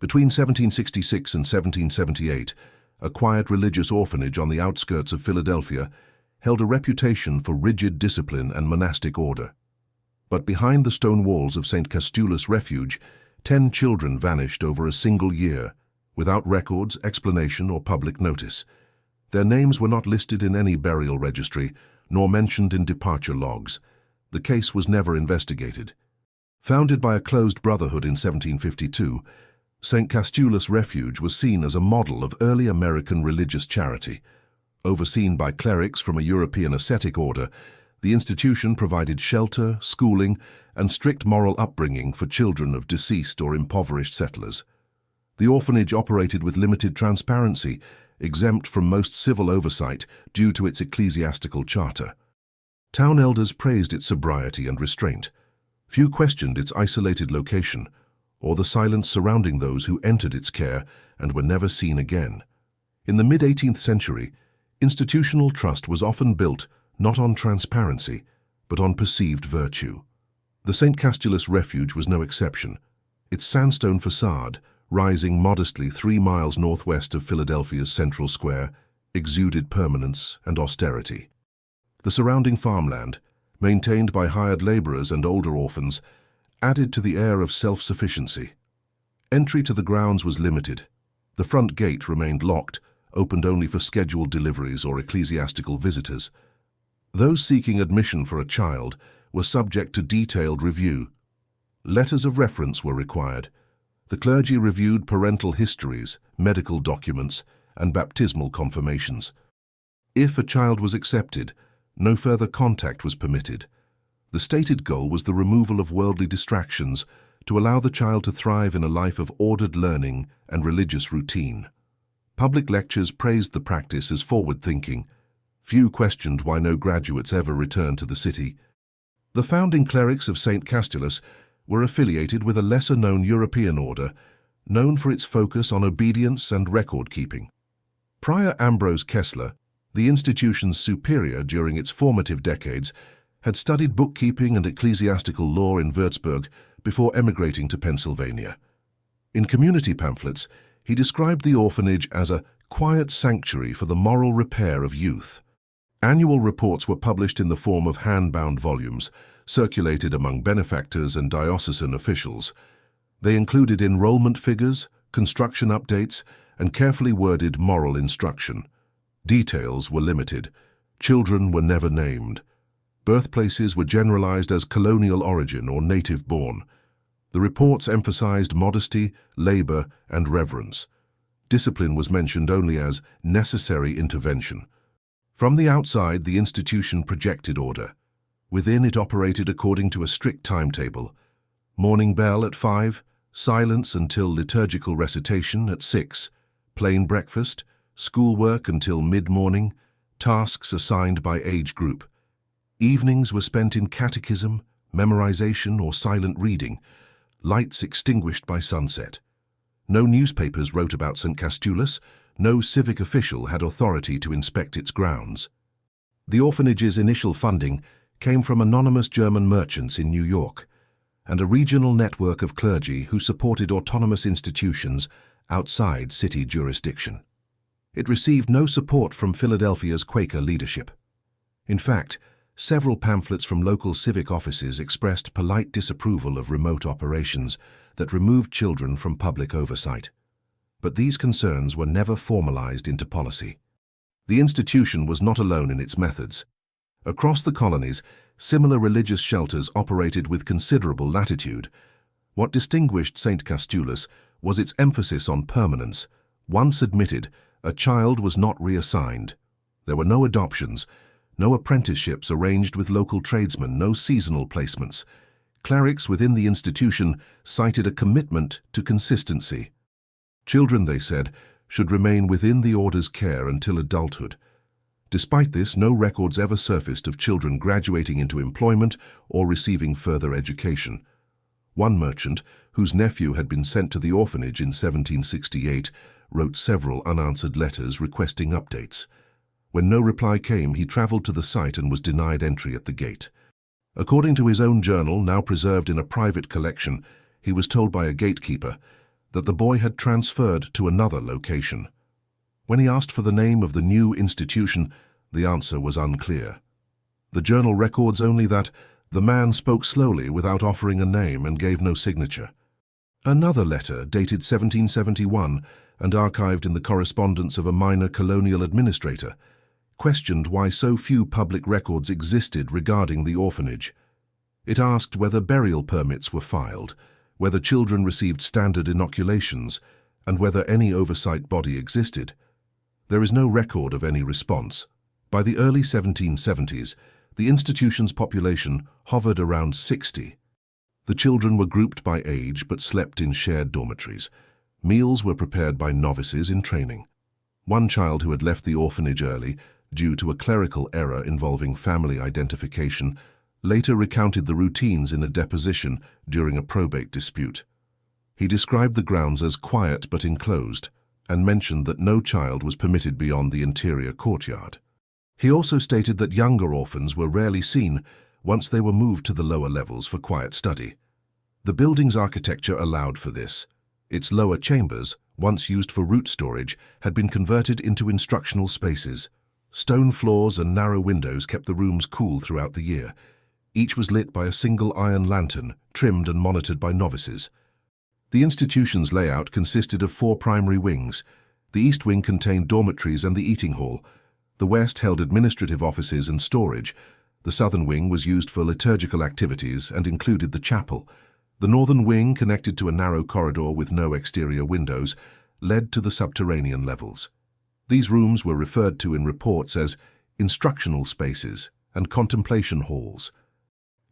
Between 1766 and 1778, a quiet religious orphanage on the outskirts of Philadelphia held a reputation for rigid discipline and monastic order. But behind the stone walls of St. Castulus Refuge, 10 children vanished over a single year, without records, explanation, or public notice. Their names were not listed in any burial registry, nor mentioned in departure logs. The case was never investigated. Founded by a closed brotherhood in 1752, St. Castulus Refuge was seen as a model of early American religious charity. Overseen by clerics from a European ascetic order, the institution provided shelter, schooling, and strict moral upbringing for children of deceased or impoverished settlers. The orphanage operated with limited transparency, exempt from most civil oversight due to its ecclesiastical charter. Town elders praised its sobriety and restraint. Few questioned its isolated location, or the silence surrounding those who entered its care and were never seen again. In the mid-18th century, institutional trust was often built not on transparency, but on perceived virtue. The St. Castulus Refuge was no exception. Its sandstone facade, rising modestly 3 miles northwest of Philadelphia's Central Square, exuded permanence and austerity. The surrounding farmland, maintained by hired laborers and older orphans, added to the air of self-sufficiency. Entry to the grounds was limited. The front gate remained locked, opened only for scheduled deliveries or ecclesiastical visitors. Those seeking admission for a child were subject to detailed review. Letters of reference were required. The clergy reviewed parental histories, medical documents, and baptismal confirmations. If a child was accepted, no further contact was permitted. The stated goal was the removal of worldly distractions to allow the child to thrive in a life of ordered learning and religious routine. Public lectures praised the practice as forward-thinking. Few questioned why no graduates ever returned to the city. The founding clerics of St. Castulus were affiliated with a lesser-known European order, known for its focus on obedience and record-keeping. Prior Ambrose Kessler, the institution's superior during its formative decades, had studied bookkeeping and ecclesiastical law in Würzburg before emigrating to Pennsylvania. In community pamphlets, he described the orphanage as a quiet sanctuary for the moral repair of youth. Annual reports were published in the form of hand-bound volumes, circulated among benefactors and diocesan officials. They included enrollment figures, construction updates, and carefully worded moral instruction. Details were limited. Children were never named. Birthplaces were generalized as colonial origin or native-born. The reports emphasized modesty, labor, and reverence. Discipline was mentioned only as necessary intervention. From the outside, the institution projected order. Within, it operated according to a strict timetable. Morning bell at 5, silence until liturgical recitation at 6, plain breakfast, schoolwork until mid-morning, tasks assigned by age group. Evenings were spent in catechism, memorization, or silent reading, lights extinguished by sunset. No newspapers wrote about St. Castulus, no civic official had authority to inspect its grounds. The orphanage's initial funding came from anonymous German merchants in New York, and a regional network of clergy who supported autonomous institutions outside city jurisdiction. It received no support from Philadelphia's Quaker leadership. In fact, several pamphlets from local civic offices expressed polite disapproval of remote operations that removed children from public oversight. But these concerns were never formalized into policy. The institution was not alone in its methods. Across the colonies, similar religious shelters operated with considerable latitude. What distinguished St. Castulus was its emphasis on permanence. Once admitted, a child was not reassigned. There were no adoptions, no apprenticeships arranged with local tradesmen, no seasonal placements. Clerics within the institution cited a commitment to consistency. Children, they said, should remain within the order's care until adulthood. Despite this, no records ever surfaced of children graduating into employment or receiving further education. One merchant, whose nephew had been sent to the orphanage in 1768, wrote several unanswered letters requesting updates. When no reply came, he traveled to the site and was denied entry at the gate. According to his own journal, now preserved in a private collection, he was told by a gatekeeper, that the boy had transferred to another location. When he asked for the name of the new institution, the answer was unclear. The journal records only that the man spoke slowly without offering a name and gave no signature. Another letter, dated 1771 and archived in the correspondence of a minor colonial administrator, questioned why so few public records existed regarding the orphanage. It asked whether burial permits were filed, whether children received standard inoculations, and whether any oversight body existed. There is no record of any response. By the early 1770s, the institution's population hovered around 60. The children were grouped by age but slept in shared dormitories. Meals were prepared by novices in training. One child who had left the orphanage early, due to a clerical error involving family identification, later recounted the routines in a deposition during a probate dispute. He described the grounds as quiet but enclosed, and mentioned that no child was permitted beyond the interior courtyard. He also stated that younger orphans were rarely seen once they were moved to the lower levels for quiet study. The building's architecture allowed for this. Its lower chambers, once used for root storage, had been converted into instructional spaces. Stone floors and narrow windows kept the rooms cool throughout the year. Each was lit by a single iron lantern, trimmed and monitored by novices. The institution's layout consisted of 4 primary wings. The east wing contained dormitories and the eating hall. The west held administrative offices and storage. The southern wing was used for liturgical activities and included the chapel. The northern wing, connected to a narrow corridor with no exterior windows, led to the subterranean levels. These rooms were referred to in reports as instructional spaces and contemplation halls.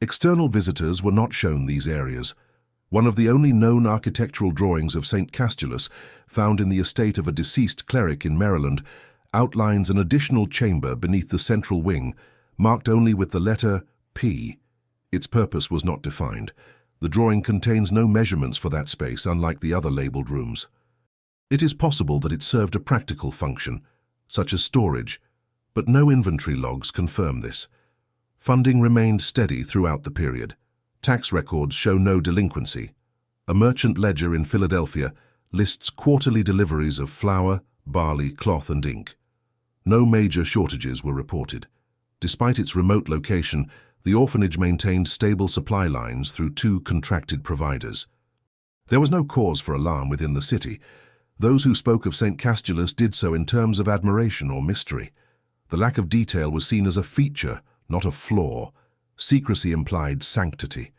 External visitors were not shown these areas. One of the only known architectural drawings of St. Castulus, found in the estate of a deceased cleric in Maryland, outlines an additional chamber beneath the central wing, marked only with the letter P. Its purpose was not defined. The drawing contains no measurements for that space, unlike the other labeled rooms. It is possible that it served a practical function, such as storage, but no inventory logs confirm this. Funding remained steady throughout the period. Tax records show no delinquency. A merchant ledger in Philadelphia lists quarterly deliveries of flour, barley, cloth, and ink. No major shortages were reported. Despite its remote location, the orphanage maintained stable supply lines through 2 contracted providers. There was no cause for alarm within the city. Those who spoke of St. Castulus did so in terms of admiration or mystery. The lack of detail was seen as a feature, not a flaw. Secrecy implied sanctity.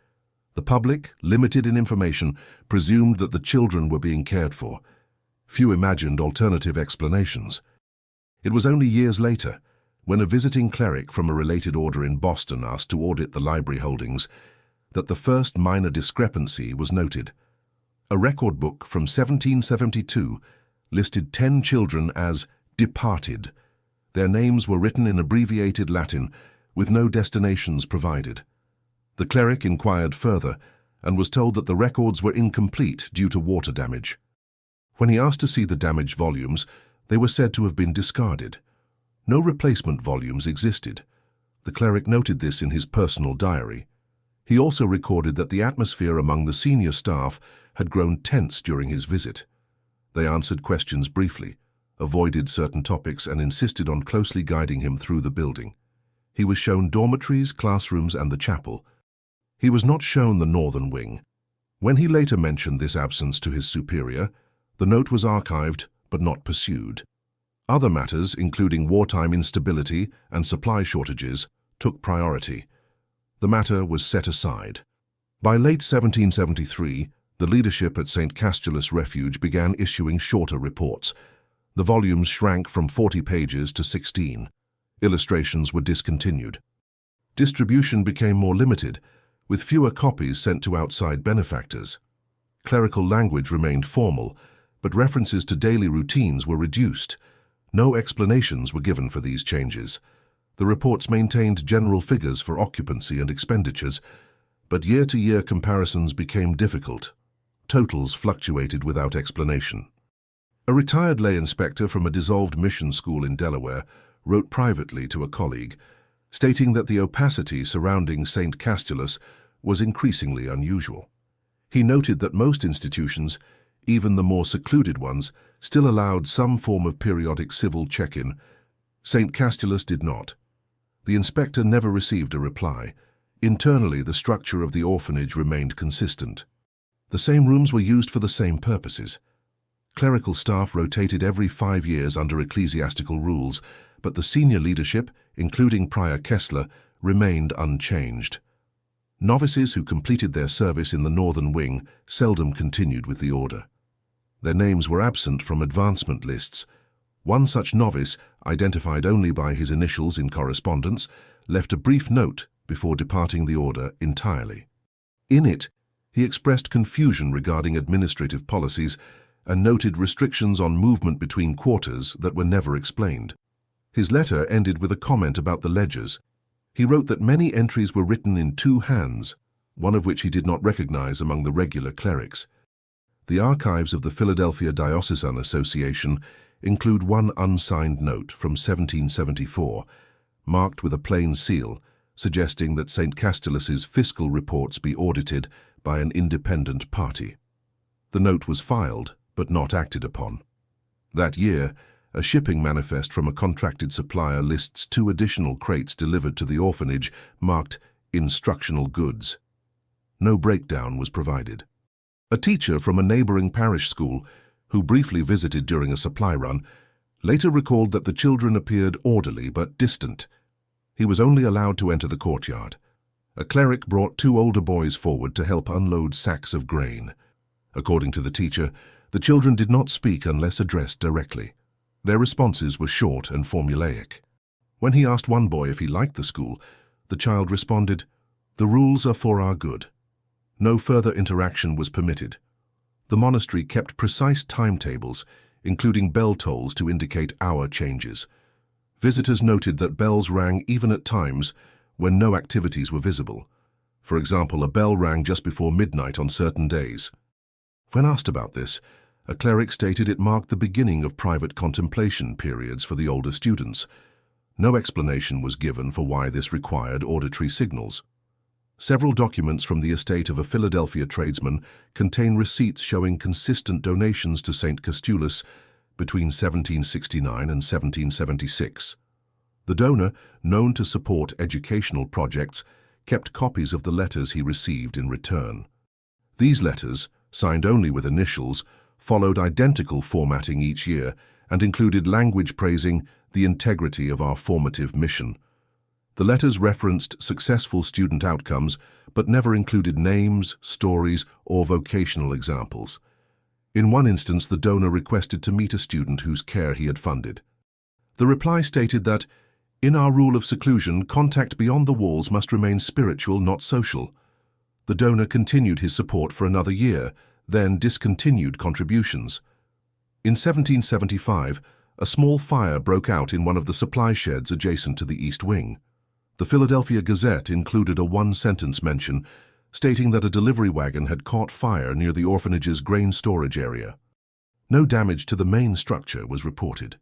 The public, limited in information, presumed that the children were being cared for. Few imagined alternative explanations. It was only years later, when a visiting cleric from a related order in Boston asked to audit the library holdings, that the first minor discrepancy was noted. A record book from 1772 listed 10 children as departed. Their names were written in abbreviated Latin, with no destinations provided. The cleric inquired further and was told that the records were incomplete due to water damage. When he asked to see the damaged volumes, they were said to have been discarded. No replacement volumes existed. The cleric noted this in his personal diary. He also recorded that the atmosphere among the senior staff had grown tense during his visit. They answered questions briefly, avoided certain topics, and insisted on closely guiding him through the building. He was shown dormitories, classrooms, and the chapel. He was not shown the northern wing. When he later mentioned this absence to his superior, the note was archived but not pursued. Other matters, including wartime instability and supply shortages, took priority. The matter was set aside. By late 1773, the leadership at St. Castulus Refuge began issuing shorter reports. The volumes shrank from 40 pages to 16. Illustrations were discontinued. Distribution became more limited, with fewer copies sent to outside benefactors. Clerical language remained formal, but references to daily routines were reduced. No explanations were given for these changes. The reports maintained general figures for occupancy and expenditures, but year-to-year comparisons became difficult. Totals fluctuated without explanation. A retired lay inspector from a dissolved mission school in Delaware wrote privately to a colleague, stating that the opacity surrounding St. Castulus was increasingly unusual. He noted that most institutions, even the more secluded ones, still allowed some form of periodic civil check-in. St. Castulus did not. The inspector never received a reply. Internally, the structure of the orphanage remained consistent. The same rooms were used for the same purposes. Clerical staff rotated every 5 years under ecclesiastical rules, but the senior leadership, including Prior Kessler, remained unchanged. Novices who completed their service in the northern wing seldom continued with the order. Their names were absent from advancement lists. One such novice, identified only by his initials in correspondence, left a brief note before departing the order entirely. In it, he expressed confusion regarding administrative policies and noted restrictions on movement between quarters that were never explained. His letter ended with a comment about the ledgers. He wrote that many entries were written in 2 hands, one of which he did not recognize among the regular clerics. The archives of the Philadelphia Diocesan Association include one unsigned note from 1774, marked with a plain seal, suggesting that St. Castulus's fiscal reports be audited by an independent party. The note was filed, but not acted upon. That year, a shipping manifest from a contracted supplier lists 2 additional crates delivered to the orphanage marked instructional goods. No breakdown was provided. A teacher from a neighboring parish school, who briefly visited during a supply run, later recalled that the children appeared orderly but distant. He was only allowed to enter the courtyard. A cleric brought 2 older boys forward to help unload sacks of grain. According to the teacher, the children did not speak unless addressed directly. Their responses were short and formulaic. When he asked one boy if he liked the school, the child responded, "The rules are for our good." No further interaction was permitted. The monastery kept precise timetables, including bell tolls to indicate hour changes. Visitors noted that bells rang even at times when no activities were visible. For example, a bell rang just before midnight on certain days. When asked about this, a cleric stated it marked the beginning of private contemplation periods for the older students. No explanation was given for why this required auditory signals. Several documents from the estate of a Philadelphia tradesman contain receipts showing consistent donations to St. Castulus between 1769 and 1776. The donor, known to support educational projects, kept copies of the letters he received in return. These letters, signed only with initials, followed identical formatting each year and included language praising the integrity of our formative mission. The letters referenced successful student outcomes, but never included names, stories, or vocational examples. In one instance, the donor requested to meet a student whose care he had funded. The reply stated that, "In our rule of seclusion, contact beyond the walls must remain spiritual, not social." The donor continued his support for another year, then discontinued contributions. In 1775, a small fire broke out in one of the supply sheds adjacent to the East Wing. The Philadelphia Gazette included a 1-sentence mention stating that a delivery wagon had caught fire near the orphanage's grain storage area. No damage to the main structure was reported.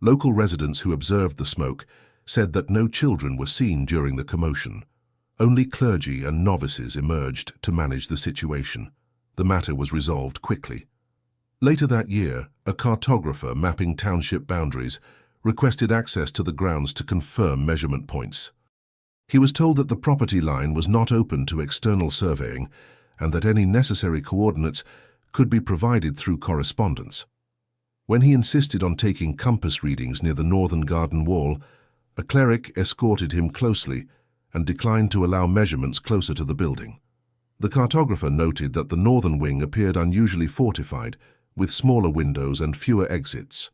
Local residents who observed the smoke said that no children were seen during the commotion. Only clergy and novices emerged to manage the situation. The matter was resolved quickly. Later that year, a cartographer mapping township boundaries requested access to the grounds to confirm measurement points. He was told that the property line was not open to external surveying and that any necessary coordinates could be provided through correspondence. When he insisted on taking compass readings near the northern garden wall, a cleric escorted him closely and declined to allow measurements closer to the building. The cartographer noted that the northern wing appeared unusually fortified, with smaller windows and fewer exits.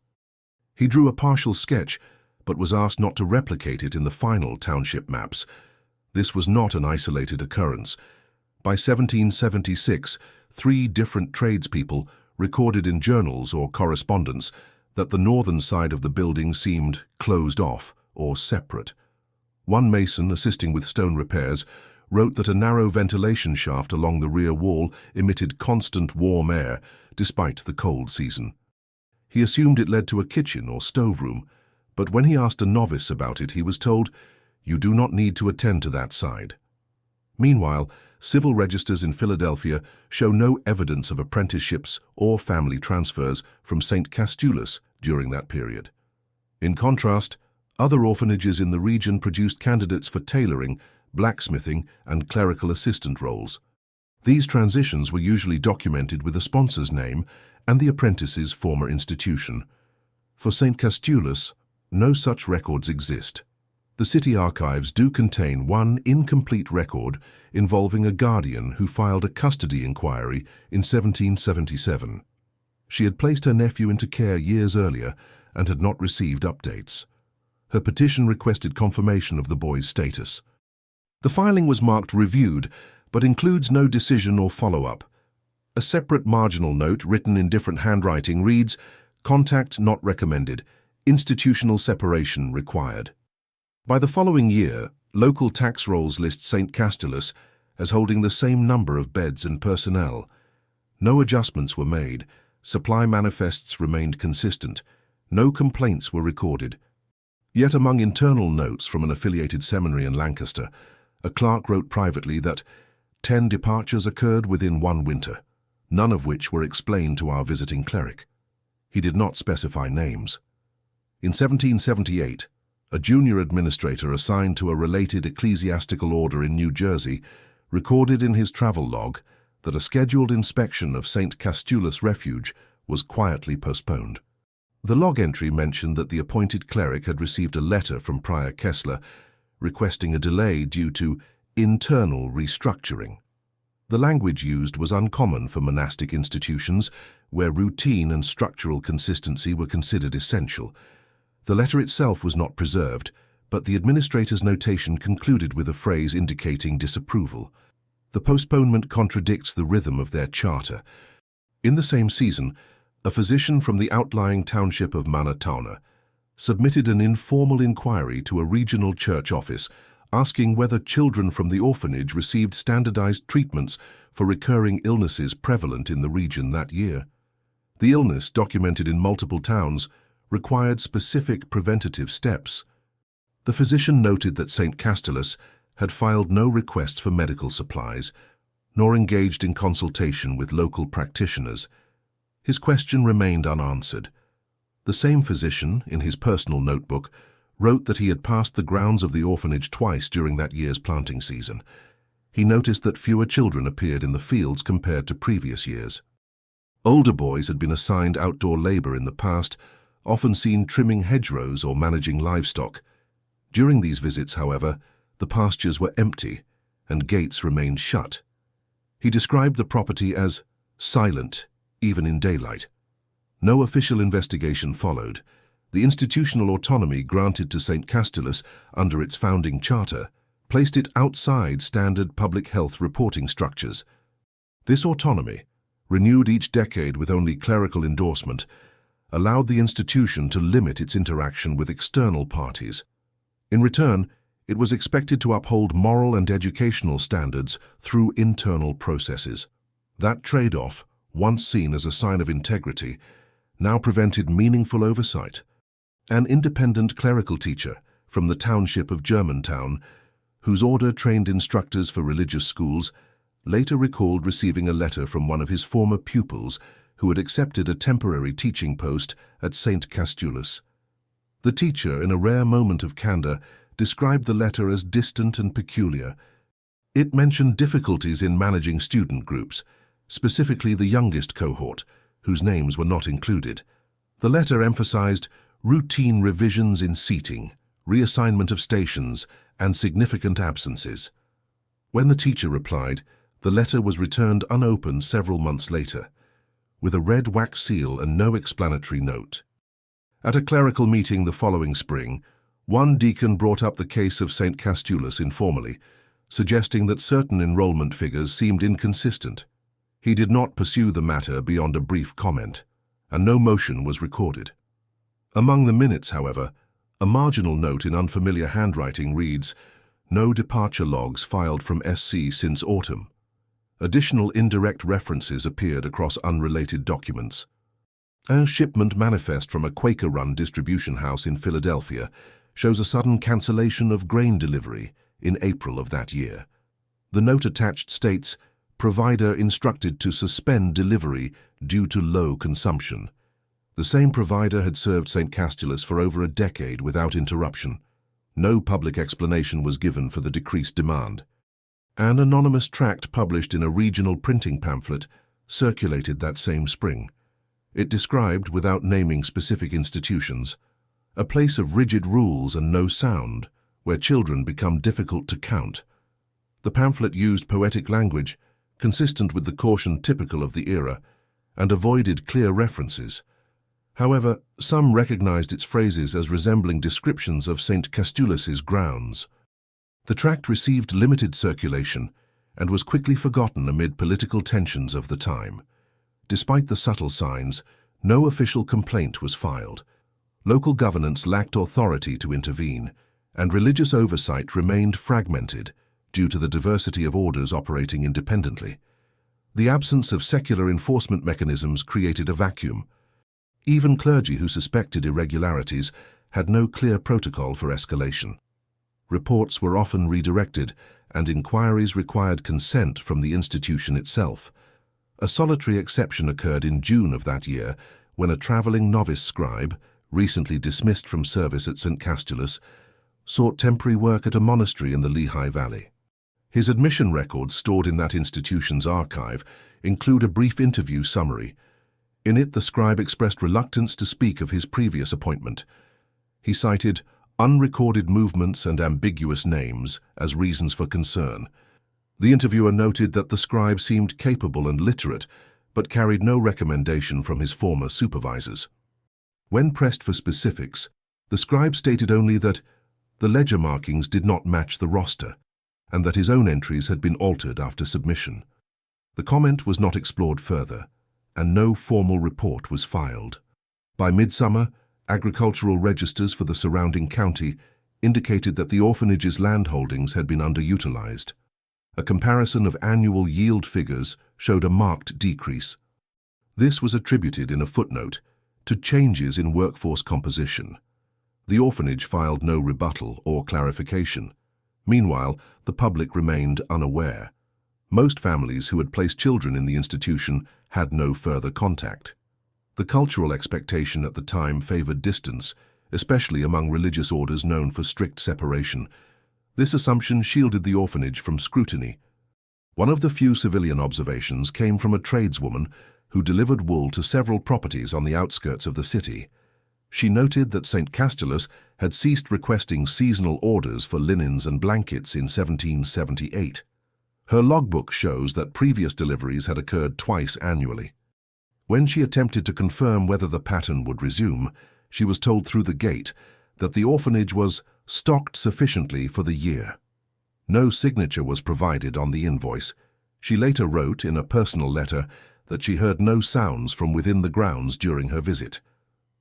He drew a partial sketch, but was asked not to replicate it in the final township maps. This was not an isolated occurrence. By 1776, 3 different tradespeople recorded in journals or correspondence that the northern side of the building seemed closed off or separate. One mason assisting with stone repairs wrote that a narrow ventilation shaft along the rear wall emitted constant warm air despite the cold season. He assumed it led to a kitchen or stoveroom, but when he asked a novice about it, he was told, "You do not need to attend to that side." Meanwhile, civil registers in Philadelphia show no evidence of apprenticeships or family transfers from St. Castulus during that period. In contrast, other orphanages in the region produced candidates for tailoring, blacksmithing, and clerical assistant roles. These transitions were usually documented with a sponsor's name and the apprentice's former institution. For St. Castulus, no such records exist. The city archives do contain one incomplete record involving a guardian who filed a custody inquiry in 1777. She had placed her nephew into care years earlier and had not received updates. Her petition requested confirmation of the boy's status. The filing was marked reviewed, but includes no decision or follow-up. A separate marginal note written in different handwriting reads, "Contact not recommended. Institutional separation required." By the following year, local tax rolls list St. Castulus as holding the same number of beds and personnel. No adjustments were made. Supply manifests remained consistent. No complaints were recorded. Yet among internal notes from an affiliated seminary in Lancaster, a clerk wrote privately that 10 departures occurred within one winter, none of which were explained to our visiting cleric. He did not specify names. In 1778, a junior administrator assigned to a related ecclesiastical order in New Jersey recorded in his travel log that a scheduled inspection of St. Castulus Refuge was quietly postponed. The log entry mentioned that the appointed cleric had received a letter from Prior Kessler requesting a delay due to internal restructuring. The language used was uncommon for monastic institutions where routine and structural consistency were considered essential. The letter itself was not preserved, but the administrator's notation concluded with a phrase indicating disapproval. The postponement contradicts the rhythm of their charter. In the same season, a physician from the outlying township of Manatawna submitted an informal inquiry to a regional church office asking whether children from the orphanage received standardized treatments for recurring illnesses prevalent in the region that year. The illness, documented in multiple towns, required specific preventative steps. The physician noted that St. Castulus had filed no requests for medical supplies, nor engaged in consultation with local practitioners. His question remained unanswered. The same physician, in his personal notebook, wrote that he had passed the grounds of the orphanage twice during that year's planting season. He noticed that fewer children appeared in the fields compared to previous years. Older boys had been assigned outdoor labor in the past, often seen trimming hedgerows or managing livestock. During these visits, however, the pastures were empty and gates remained shut. He described the property as silent, even in daylight. No official investigation followed. The institutional autonomy granted to St. Castulus under its founding charter placed it outside standard public health reporting structures. This autonomy, renewed each decade with only clerical endorsement, allowed the institution to limit its interaction with external parties. In return, it was expected to uphold moral and educational standards through internal processes. That trade-off, once seen as a sign of integrity, now prevented meaningful oversight. An independent clerical teacher from the township of Germantown, whose order trained instructors for religious schools, later recalled receiving a letter from one of his former pupils who had accepted a temporary teaching post at St. Castulus. The teacher, in a rare moment of candor, described the letter as distant and peculiar. It mentioned difficulties in managing student groups, specifically the youngest cohort, whose names were not included. The letter emphasized routine revisions in seating, reassignment of stations, and significant absences. When the teacher replied, the letter was returned unopened several months later, with a red wax seal and no explanatory note. At a clerical meeting the following spring, one deacon brought up the case of St. Castulus informally, suggesting that certain enrollment figures seemed inconsistent. He did not pursue the matter beyond a brief comment, and no motion was recorded. Among the minutes, however, a marginal note in unfamiliar handwriting reads, "No departure logs filed from SC since autumn." Additional indirect references appeared across unrelated documents. A shipment manifest from a Quaker-run distribution house in Philadelphia shows a sudden cancellation of grain delivery in April of that year. The note attached states, "Provider instructed to suspend delivery due to low consumption." The same provider had served St. Castulus for over a decade without interruption. No public explanation was given for the decreased demand. An anonymous tract published in a regional printing pamphlet circulated that same spring. It described, without naming specific institutions, a place of rigid rules and no sound, where children become difficult to count. The pamphlet used poetic language, consistent with the caution typical of the era, and avoided clear references. However, some recognized its phrases as resembling descriptions of St. Castulus's grounds. The tract received limited circulation and was quickly forgotten amid political tensions of the time. Despite the subtle signs, no official complaint was filed. Local governance lacked authority to intervene, and religious oversight remained fragmented due to the diversity of orders operating independently. The absence of secular enforcement mechanisms created a vacuum. Even clergy who suspected irregularities had no clear protocol for escalation. Reports were often redirected, and inquiries required consent from the institution itself. A solitary exception occurred in June of that year, when a traveling novice scribe, recently dismissed from service at St. Castulus, sought temporary work at a monastery in the Lehigh Valley. His admission records stored in that institution's archive include a brief interview summary. In it, the scribe expressed reluctance to speak of his previous appointment. He cited unrecorded movements and ambiguous names as reasons for concern. The interviewer noted that the scribe seemed capable and literate, but carried no recommendation from his former supervisors. When pressed for specifics, the scribe stated only that the ledger markings did not match the roster, and that his own entries had been altered after submission. The comment was not explored further, and no formal report was filed. By midsummer, agricultural registers for the surrounding county indicated that the orphanage's land holdings had been underutilized. A comparison of annual yield figures showed a marked decrease. This was attributed in a footnote to changes in workforce composition. The orphanage filed no rebuttal or clarification. Meanwhile, the public remained unaware. Most families who had placed children in the institution had no further contact. The cultural expectation at the time favored distance, especially among religious orders known for strict separation. This assumption shielded the orphanage from scrutiny. One of the few civilian observations came from a tradeswoman who delivered wool to several properties on the outskirts of the city. She noted that St. Castulus had ceased requesting seasonal orders for linens and blankets in 1778. Her logbook shows that previous deliveries had occurred twice annually. When she attempted to confirm whether the pattern would resume, she was told through the gate that the orphanage was stocked sufficiently for the year. No signature was provided on the invoice. She later wrote in a personal letter that she heard no sounds from within the grounds during her visit.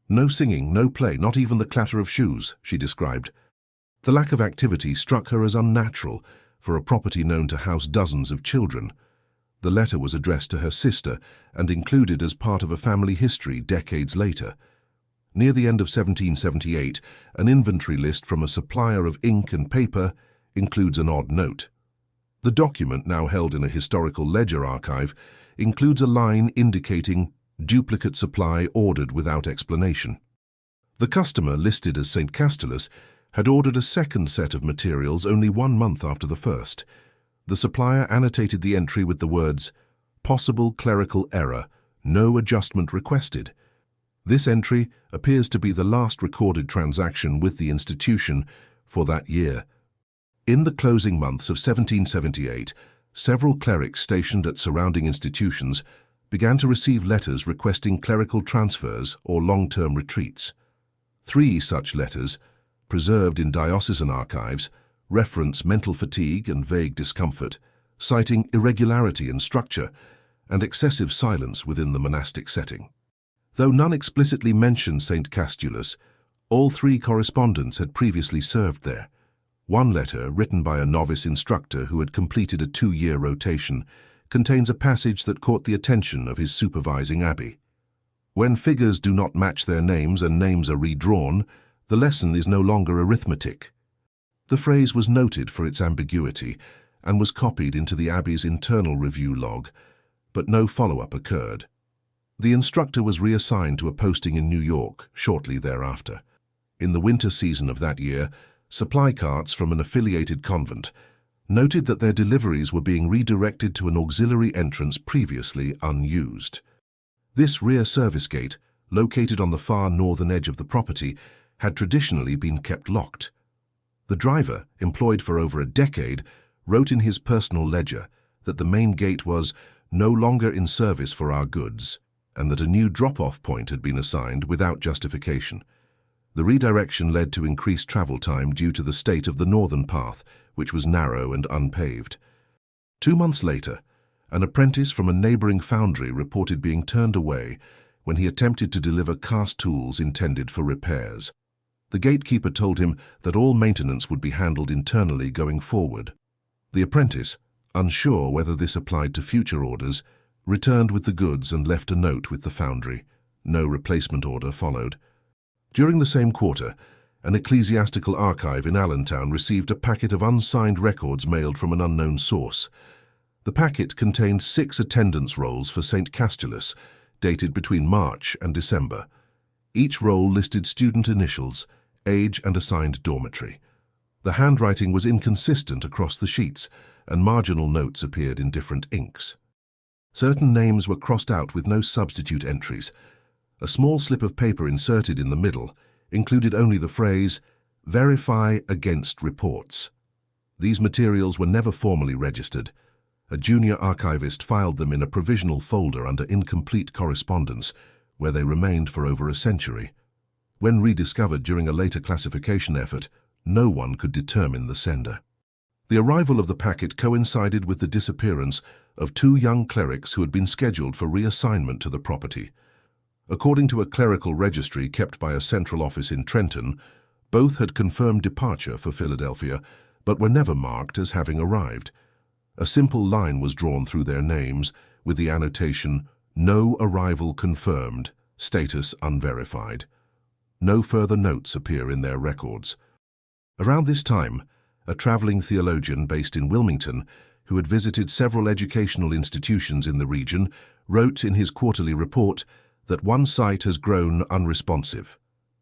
No singing, no play, not even the clatter of shoes, she described. The lack of activity struck her as unnatural for a property known to house dozens of children. The letter was addressed to her sister and included as part of a family history decades later. Near the end of 1778, an inventory list from a supplier of ink and paper includes an odd note. The document, now held in a historical ledger archive, includes a line indicating duplicate supply ordered without explanation. The customer, listed as St. Castulus, had ordered a second set of materials only 1 month after the first. The supplier annotated the entry with the words, "Possible clerical error, no adjustment requested." This entry appears to be the last recorded transaction with the institution for that year. In the closing months of 1778, several clerics stationed at surrounding institutions began to receive letters requesting clerical transfers or long-term retreats. 3 such letters, preserved in diocesan archives, reference mental fatigue and vague discomfort, citing irregularity in structure and excessive silence within the monastic setting. Though none explicitly mentioned St. Castulus, all 3 correspondents had previously served there. One letter, written by a novice instructor who had completed a 2-year rotation, contains a passage that caught the attention of his supervising abbey. When figures do not match their names and names are redrawn, the lesson is no longer arithmetic. The phrase was noted for its ambiguity, and was copied into the Abbey's internal review log, but no follow-up occurred. The instructor was reassigned to a posting in New York shortly thereafter. In the winter season of that year, supply carts from an affiliated convent noted that their deliveries were being redirected to an auxiliary entrance previously unused. This rear service gate, located on the far northern edge of the property, had traditionally been kept locked. The driver, employed for over a decade, wrote in his personal ledger that the main gate was no longer in service for our goods, and that a new drop-off point had been assigned without justification. The redirection led to increased travel time due to the state of the northern path, which was narrow and unpaved. 2 months later, an apprentice from a neighboring foundry reported being turned away when he attempted to deliver cast tools intended for repairs. The gatekeeper told him that all maintenance would be handled internally going forward. The apprentice, unsure whether this applied to future orders, returned with the goods and left a note with the foundry. No replacement order followed. During the same quarter, an ecclesiastical archive in Allentown received a packet of unsigned records mailed from an unknown source. The packet contained 6 attendance rolls for St. Castulus, dated between March and December. Each roll listed student initials, age and assigned dormitory. The handwriting was inconsistent across the sheets, and marginal notes appeared in different inks. Certain names were crossed out with no substitute entries. A small slip of paper inserted in the middle included only the phrase, "Verify against reports." These materials were never formally registered. A junior archivist filed them in a provisional folder under incomplete correspondence, where they remained for over a century. When rediscovered during a later classification effort, no one could determine the sender. The arrival of the packet coincided with the disappearance of 2 young clerics who had been scheduled for reassignment to the property. According to a clerical registry kept by a central office in Trenton, both had confirmed departure for Philadelphia, but were never marked as having arrived. A simple line was drawn through their names with the annotation, "No arrival confirmed, status unverified." No further notes appear in their records. Around this time, a traveling theologian based in Wilmington, who had visited several educational institutions in the region, wrote in his quarterly report that one site has grown unresponsive.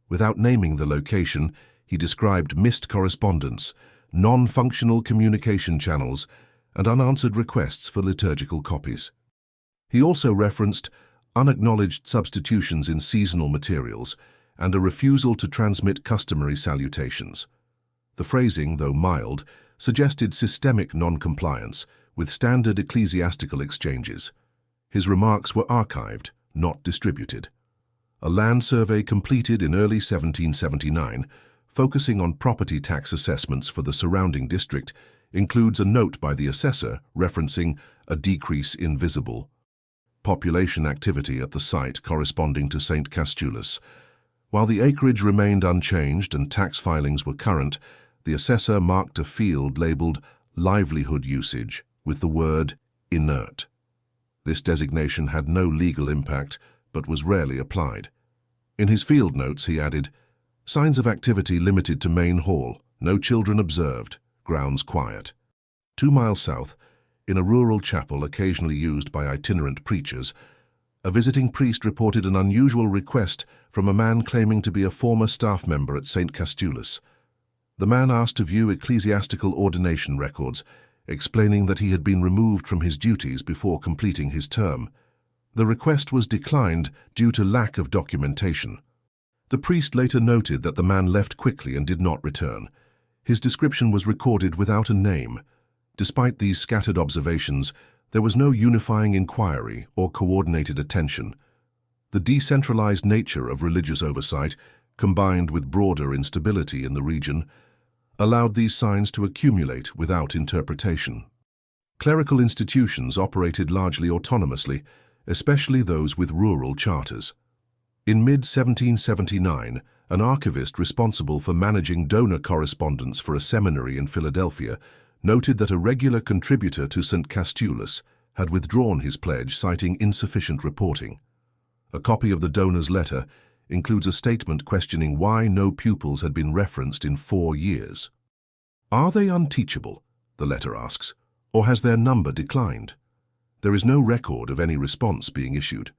Without naming the location, he described missed correspondence, non-functional communication channels, and unanswered requests for liturgical copies. He also referenced unacknowledged substitutions in seasonal materials and a refusal to transmit customary salutations. The phrasing, though mild, suggested systemic non-compliance with standard ecclesiastical exchanges. His remarks were archived, not distributed. A land survey completed in early 1779, focusing on property tax assessments for the surrounding district, includes a note by the assessor referencing a decrease in visible population activity at the site corresponding to St. Castulus. While the acreage remained unchanged and tax filings were current, the assessor marked a field labeled livelihood usage with the word inert. This designation had no legal impact, but was rarely applied. In his field notes, he added, "Signs of activity limited to main hall, no children observed, grounds quiet." 2 miles south, in a rural chapel occasionally used by itinerant preachers, a visiting priest reported an unusual request from a man claiming to be a former staff member at St. Castulus. The man asked to view ecclesiastical ordination records, explaining that he had been removed from his duties before completing his term. The request was declined due to lack of documentation. The priest later noted that the man left quickly and did not return. His description was recorded without a name. Despite these scattered observations, there was no unifying inquiry or coordinated attention. The decentralized nature of religious oversight, combined with broader instability in the region, allowed these signs to accumulate without interpretation. Clerical institutions operated largely autonomously, especially those with rural charters. In mid-1779, an archivist responsible for managing donor correspondence for a seminary in Philadelphia noted that a regular contributor to St. Castulus had withdrawn his pledge, citing insufficient reporting. A copy of the donor's letter includes a statement questioning why no pupils had been referenced in 4 years. "Are they unteachable?" the letter asks, Or has their number declined? There is no record of any response being issued.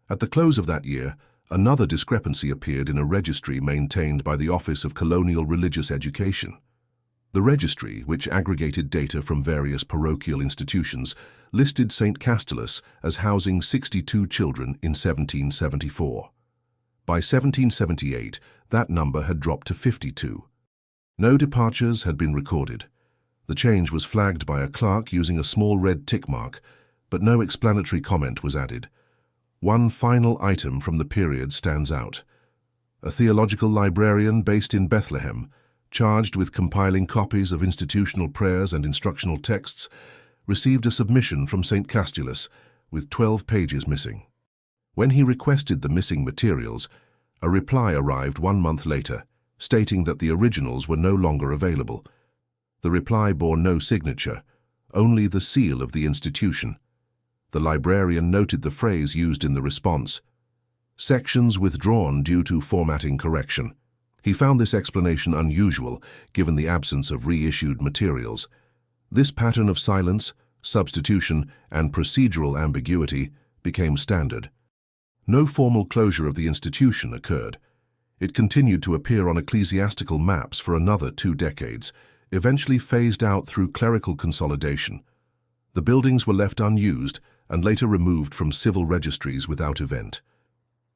At the close of that year, another discrepancy appeared in a registry maintained by the Office of Colonial Religious Education. The registry, which aggregated data from various parochial institutions, listed St. Castulus as housing 62 children in 1774. By 1778, that number had dropped to 52. No departures had been recorded. The change was flagged by a clerk using a small red tick mark, but no explanatory comment was added. One final item from the period stands out. A theological librarian based in Bethlehem, charged with compiling copies of institutional prayers and instructional texts, received a submission from St. Castulus with 12 pages missing. When he requested the missing materials, a reply arrived 1 month later, stating that the originals were no longer available. The reply bore no signature, only the seal of the institution. The librarian noted the phrase used in the response, "Sections withdrawn due to formatting correction." He found this explanation unusual, given the absence of reissued materials. This pattern of silence, substitution, and procedural ambiguity became standard. No formal closure of the institution occurred. It continued to appear on ecclesiastical maps for another 2 decades, eventually phased out through clerical consolidation. The buildings were left unused and later removed from civil registries without event.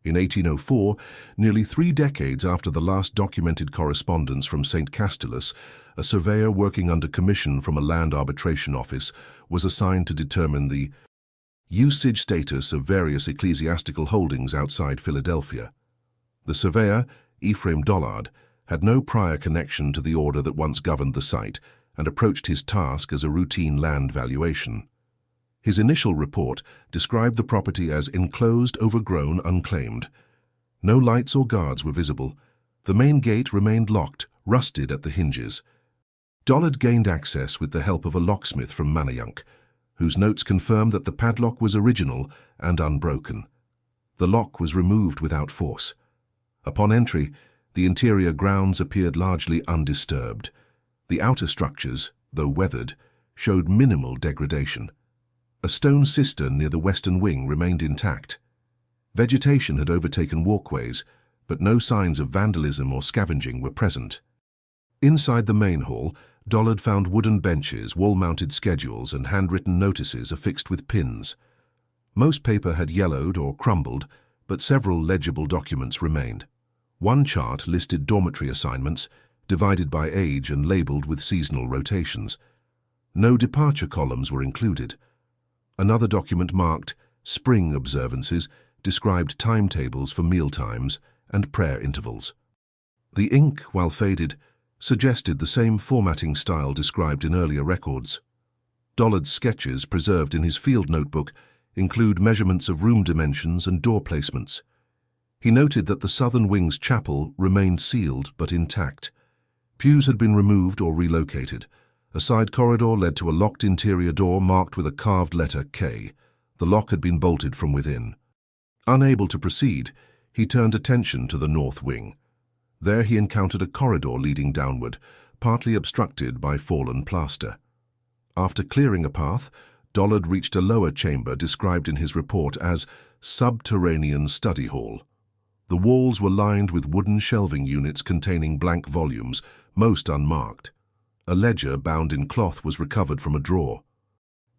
In 1804, nearly 3 decades after the last documented correspondence from St. Castulus, a surveyor working under commission from a land arbitration office was assigned to determine the usage status of various ecclesiastical holdings outside Philadelphia. The surveyor, Ephraim Dollard, had no prior connection to the order that once governed the site and approached his task as a routine land valuation. His initial report described the property as enclosed, overgrown, unclaimed. No lights or guards were visible. The main gate remained locked, rusted at the hinges. Dollard gained access with the help of a locksmith from Manayunk, whose notes confirmed that the padlock was original and unbroken. The lock was removed without force. Upon entry, the interior grounds appeared largely undisturbed. The outer structures, though weathered, showed minimal degradation. A stone cistern near the western wing remained intact. Vegetation had overtaken walkways, but no signs of vandalism or scavenging were present. Inside the main hall, Dollard found wooden benches, wall-mounted schedules, and handwritten notices affixed with pins. Most paper had yellowed or crumbled, but several legible documents remained. One chart listed dormitory assignments, divided by age and labeled with seasonal rotations. No departure columns were included. Another document marked Spring Observances described timetables for mealtimes and prayer intervals. The ink, while faded, suggested the same formatting style described in earlier records. Dollard's sketches, preserved in his field notebook, include measurements of room dimensions and door placements. He noted that the southern wing's chapel remained sealed but intact. Pews had been removed or relocated. A side corridor led to a locked interior door marked with a carved letter K. The lock had been bolted from within. Unable to proceed, he turned attention to the north wing. There he encountered a corridor leading downward, partly obstructed by fallen plaster. After clearing a path, Dollard reached a lower chamber described in his report as subterranean study hall. The walls were lined with wooden shelving units containing blank volumes, most unmarked. A ledger bound in cloth was recovered from a drawer.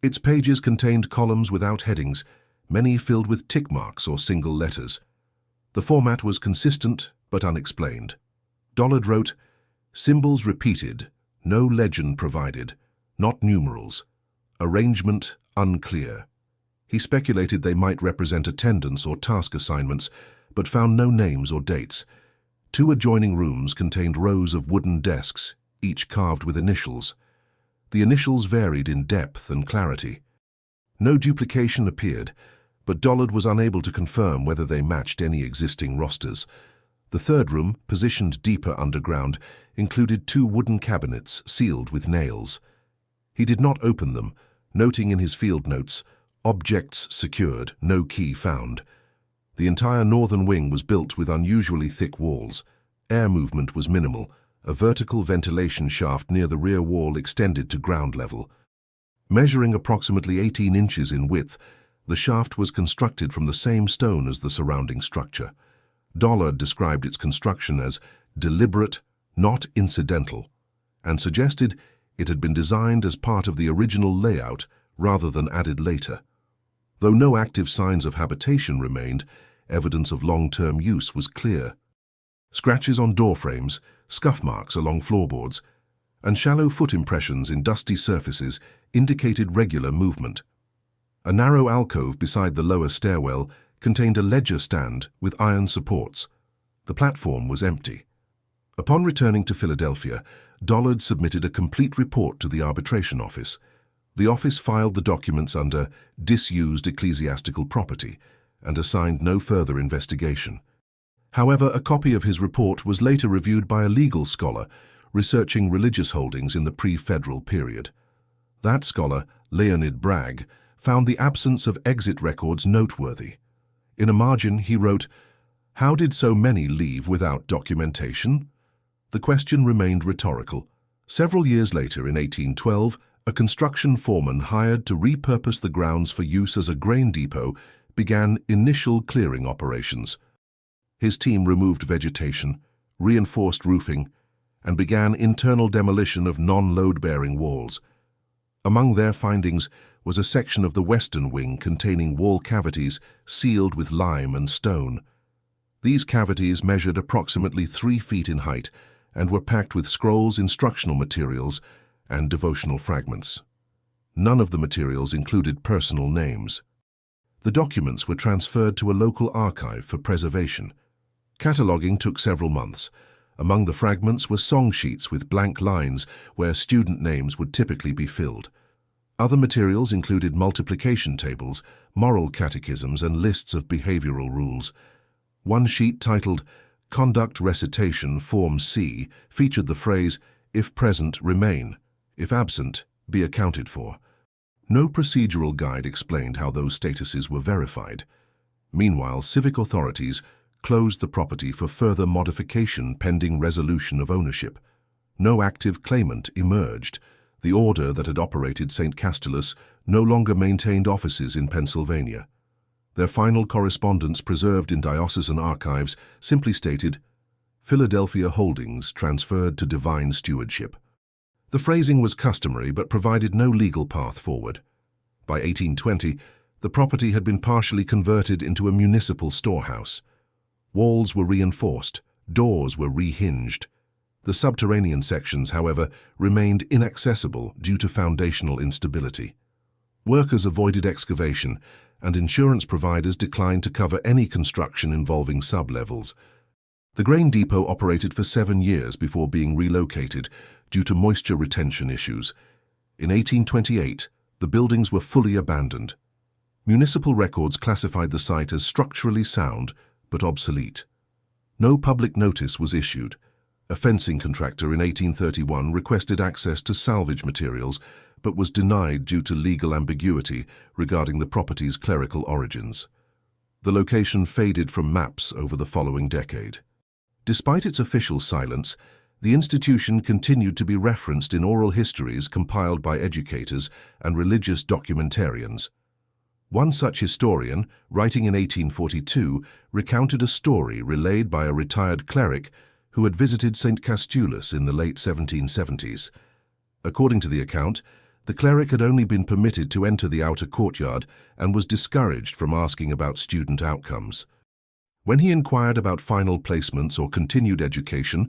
Its pages contained columns without headings, many filled with tick marks or single letters. The format was consistent but unexplained. Dollard wrote, "Symbols repeated, no legend provided, not numerals. Arrangement unclear." He speculated they might represent attendance or task assignments, but found no names or dates. 2 adjoining rooms contained rows of wooden desks, each carved with initials. The initials varied in depth and clarity. No duplication appeared, but Dollard was unable to confirm whether they matched any existing rosters. The third room, positioned deeper underground, included 2 wooden cabinets sealed with nails. He did not open them, noting in his field notes, "Objects secured, no key found." The entire northern wing was built with unusually thick walls. Air movement was minimal. A vertical ventilation shaft near the rear wall extended to ground level. Measuring approximately 18 inches in width, the shaft was constructed from the same stone as the surrounding structure. Dollard described its construction as deliberate, not incidental, and suggested it had been designed as part of the original layout rather than added later. Though no active signs of habitation remained, evidence of long-term use was clear. Scratches on door frames, scuff marks along floorboards, and shallow foot impressions in dusty surfaces indicated regular movement. A narrow alcove beside the lower stairwell contained a ledger stand with iron supports. The platform was empty. Upon returning to Philadelphia, Dollard submitted a complete report to the arbitration office. The office filed the documents under disused ecclesiastical property and assigned no further investigation. However, a copy of his report was later reviewed by a legal scholar researching religious holdings in the pre-federal period. That scholar, Leonid Bragg, found the absence of exit records noteworthy. In a margin, he wrote, "How did so many leave without documentation?" The question remained rhetorical. Several years later, in 1812, a construction foreman hired to repurpose the grounds for use as a grain depot began initial clearing operations. His team removed vegetation, reinforced roofing, and began internal demolition of non-load-bearing walls. Among their findings was a section of the western wing containing wall cavities sealed with lime and stone. These cavities measured approximately 3 feet in height and were packed with scrolls, instructional materials, and devotional fragments. None of the materials included personal names. The documents were transferred to a local archive for preservation. Cataloging took several months. Among the fragments were song sheets with blank lines where student names would typically be filled. Other materials included multiplication tables, moral catechisms, and lists of behavioral rules. One sheet titled Conduct Recitation Form C featured the phrase, "If present, remain. If absent, be accounted for." No procedural guide explained how those statuses were verified. Meanwhile, civic authorities closed the property for further modification pending resolution of ownership. No active claimant emerged. The order that had operated St. Castulus no longer maintained offices in Pennsylvania. Their final correspondence preserved in diocesan archives simply stated, "Philadelphia holdings transferred to divine stewardship." The phrasing was customary but provided no legal path forward. By 1820, the property had been partially converted into a municipal storehouse. Walls were reinforced, doors were rehinged. The subterranean sections, however, remained inaccessible due to foundational instability. Workers avoided excavation, and insurance providers declined to cover any construction involving sublevels. The grain depot operated for 7 years before being relocated due to moisture retention issues. In 1828, the buildings were fully abandoned. Municipal records classified the site as structurally sound but obsolete. No public notice was issued. A fencing contractor in 1831 requested access to salvage materials but was denied due to legal ambiguity regarding the property's clerical origins. The location faded from maps over the following decade. Despite its official silence, the institution continued to be referenced in oral histories compiled by educators and religious documentarians. One such historian, writing in 1842, recounted a story relayed by a retired cleric who had visited St. Castulus in the late 1770s. According to the account, the cleric had only been permitted to enter the outer courtyard and was discouraged from asking about student outcomes. When he inquired about final placements or continued education,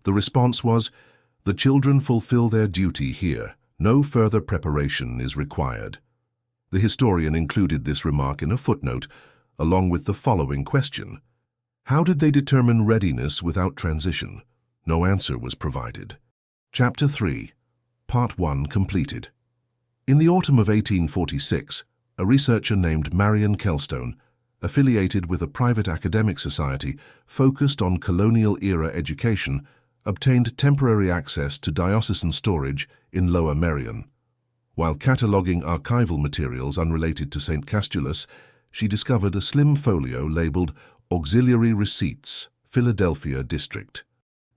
the response was, "The children fulfill their duty here. No further preparation is required." The historian included this remark in a footnote, along with the following question: how did they determine readiness without transition? No answer was provided. Chapter 3, Part 1 completed. In the autumn of 1846, a researcher named Marion Kelstone, affiliated with a private academic society focused on colonial-era education, obtained temporary access to diocesan storage in Lower Merion. While cataloguing archival materials unrelated to St. Castulus, she discovered a slim folio labeled Auxiliary Receipts, Philadelphia District.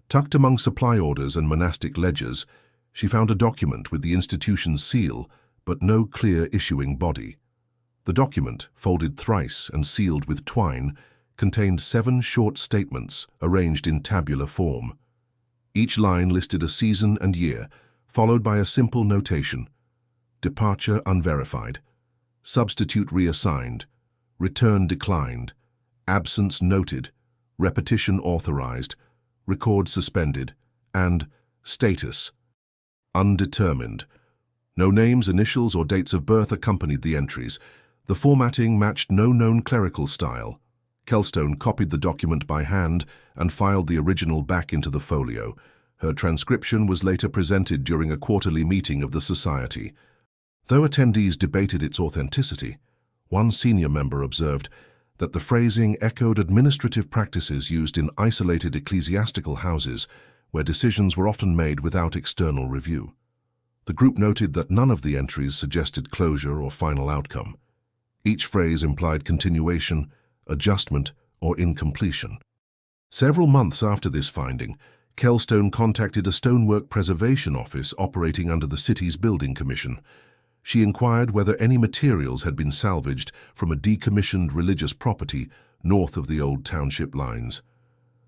Tucked among supply orders and monastic ledgers, she found a document with the institution's seal, but no clear issuing body. The document, folded thrice and sealed with twine, contained 7 short statements arranged in tabular form. Each line listed a season and year, followed by a simple notation: departure unverified, substitute reassigned, return declined, absence noted, repetition authorized, record suspended, and status undetermined. No names, initials, or dates of birth accompanied the entries. The formatting matched no known clerical style. Kelstone copied the document by hand and filed the original back into the folio. Her transcription was later presented during a quarterly meeting of the Society. Though attendees debated its authenticity, one senior member observed that the phrasing echoed administrative practices used in isolated ecclesiastical houses where decisions were often made without external review. The group noted that none of the entries suggested closure or final outcome. Each phrase implied continuation, adjustment, or incompletion. Several months after this finding, Kelstone contacted a stonework preservation office operating under the city's building commission. She inquired whether any materials had been salvaged from a decommissioned religious property north of the old township lines.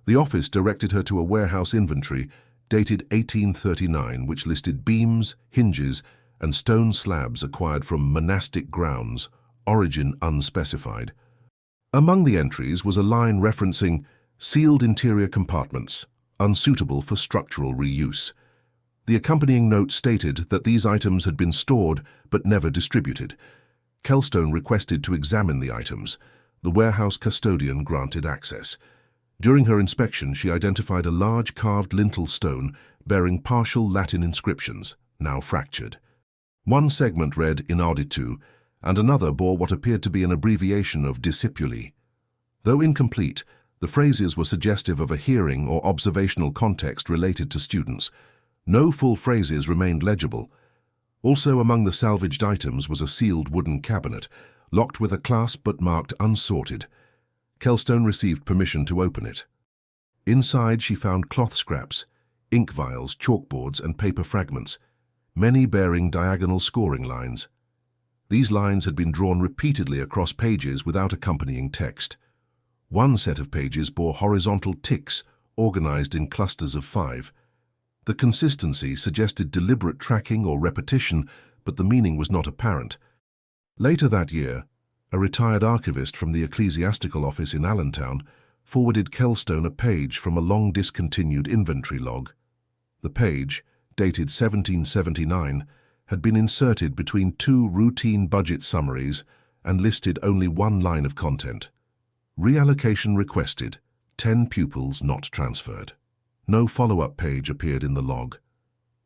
The office directed her to a warehouse inventory dated 1839, which listed beams, hinges, and stone slabs acquired from monastic grounds, origin unspecified. Among the entries was a line referencing sealed interior compartments, unsuitable for structural reuse. The accompanying note stated that these items had been stored but never distributed. Kelstone requested to examine the items. The warehouse custodian granted access. During her inspection, she identified a large carved lintel stone bearing partial Latin inscriptions, now fractured. One segment read in auditu, and another bore what appeared to be an abbreviation of discipuli. Though incomplete, the phrases were suggestive of a hearing or observational context related to students. No full phrases remained legible. Also among the salvaged items was a sealed wooden cabinet, locked with a clasp but marked unsorted. Kelstone received permission to open it. Inside she found cloth scraps, ink vials, chalkboards, and paper fragments, many bearing diagonal scoring lines. These lines had been drawn repeatedly across pages without accompanying text. One set of pages bore horizontal ticks organized in clusters of 5. The consistency suggested deliberate tracking or repetition, but the meaning was not apparent. Later that year, a retired archivist from the ecclesiastical office in Allentown forwarded Kelstone a page from a long-discontinued inventory log. The page, dated 1779, had been inserted between 2 routine budget summaries and listed only one line of content: reallocation requested, 10 pupils not transferred. No follow-up page appeared in the log.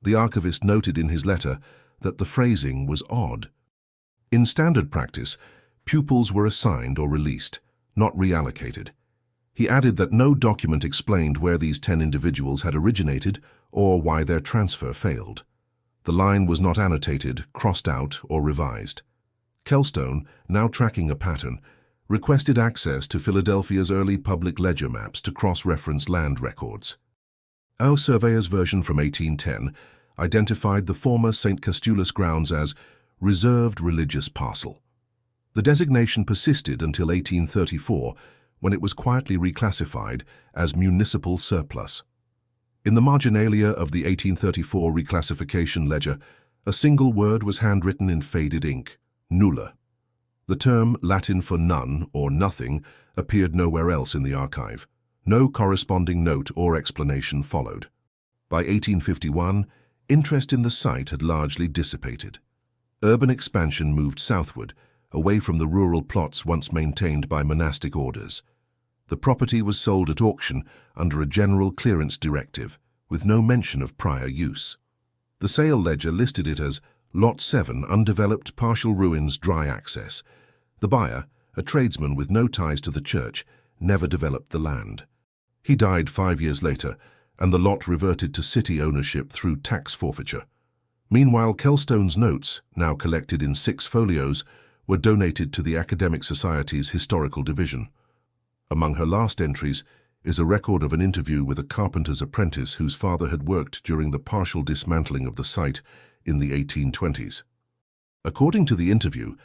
The archivist noted in his letter that the phrasing was odd. In standard practice, pupils were assigned or released, not reallocated. He added that no document explained where these 10 individuals had originated or why their transfer failed. The line was not annotated, crossed out, or revised. Kelstone, now tracking a pattern, requested access to Philadelphia's early public ledger maps to cross-reference land records. Our surveyor's version from 1810 identified the former St. Castulus grounds as reserved religious parcel. The designation persisted until 1834, when it was quietly reclassified as municipal surplus. In the marginalia of the 1834 reclassification ledger, a single word was handwritten in faded ink: nulla. The term, Latin for none or nothing, appeared nowhere else in the archive. No corresponding note or explanation followed. By 1851, interest in the site had largely dissipated. Urban expansion moved southward, away from the rural plots once maintained by monastic orders. The property was sold at auction under a general clearance directive, with no mention of prior use. The sale ledger listed it as Lot 7, undeveloped partial ruins, dry access. The buyer, a tradesman with no ties to the church, never developed the land. He died 5 years later, and the lot reverted to city ownership through tax forfeiture. Meanwhile, Kelstone's notes, now collected in 6 folios, were donated to the Academic Society's Historical Division. Among her last entries is a record of an interview with a carpenter's apprentice whose father had worked during the partial dismantling of the site in the 1820s. According to the interview,